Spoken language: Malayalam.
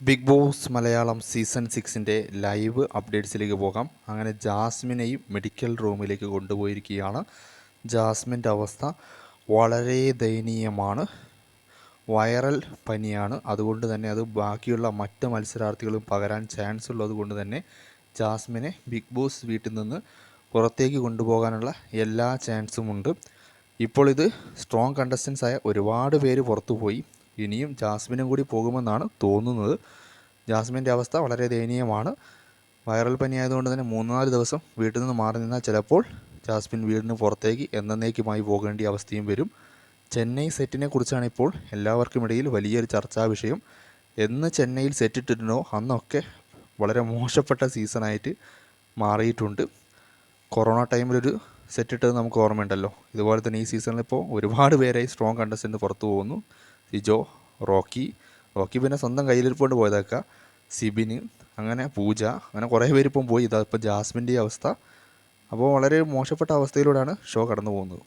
Big Boss Malayalam season 6 live അപ്ഡേറ്റ്സിലേക്ക് പോകാം. അങ്ങനെ ജാസ്മിനെയും മെഡിക്കൽ റൂമിലേക്ക് കൊണ്ടുപോയിരിക്കുകയാണ്. ജാസ്മിൻ്റെ അവസ്ഥ വളരെ ദയനീയമാണ്. വൈറൽ പനിയാണ്. അതുകൊണ്ട് തന്നെ അത് ബാക്കിയുള്ള മറ്റ് മത്സരാർത്ഥികളും പകരാൻ ചാൻസ് ഉള്ളത് കൊണ്ട് തന്നെ ജാസ്മിനെ ബിഗ് ബോസ് വീട്ടിൽ നിന്ന് പുറത്തേക്ക് കൊണ്ടുപോകാനുള്ള എല്ലാ ചാൻസുമുണ്ട്. ഇപ്പോൾ ഇത് സ്ട്രോങ് കണ്ടസ്റ്റൻസ് ആയ ഒരുപാട് പേര് പുറത്തുപോയി. ഇനിയും ജാസ്മിനും കൂടി പോകുമെന്നാണ് തോന്നുന്നത്. ജാസ്മിൻ്റെ അവസ്ഥ വളരെ ദയനീയമാണ്. വൈറൽ പനി ആയതുകൊണ്ട് തന്നെ 3-4 ദിവസം വീട്ടിൽ നിന്ന് മാറി നിന്നാൽ ചിലപ്പോൾ ജാസ്മിൻ വീടിന് പുറത്തേക്ക് എന്നേക്കുമായി പോകേണ്ട അവസ്ഥയും വരും. ചെന്നൈ സെറ്റിനെ കുറിച്ചാണ് ഇപ്പോൾ എല്ലാവർക്കും ഇടയിൽ വലിയൊരു ചർച്ചാ വിഷയം. എന്ന് ചെന്നൈയിൽ സെറ്റ് ഇട്ടിട്ടുണ്ടോ അന്നൊക്കെ വളരെ മോശപ്പെട്ട സീസണായിട്ട് മാറിയിട്ടുണ്ട്. കൊറോണ ടൈമിലൊരു സെറ്റ് ഇട്ടത് നമുക്ക് ഓർമ്മയുണ്ടല്ലോ. ഇതുപോലെ തന്നെ ഈ സീസണിൽ ഇപ്പോൾ ഒരുപാട് പേരായി സ്ട്രോങ് കണ്ടസ്റ്റൻ്റ് പുറത്തു പോകുന്നു. സിജോ, റോക്കി പിന്നെ സ്വന്തം കയ്യിലിരിപ്പോണ്ട് പോയതൊക്കെ, സിബിന്, അങ്ങനെ പൂജ, അങ്ങനെ കുറേ പേരിപ്പം പോയി. ഇതാ ഇപ്പോൾ ജാസ്മിൻ്റെ അവസ്ഥ. അപ്പോൾ വളരെ മോശപ്പെട്ട അവസ്ഥയിലൂടെയാണ് ഷോ കടന്നു പോകുന്നത്.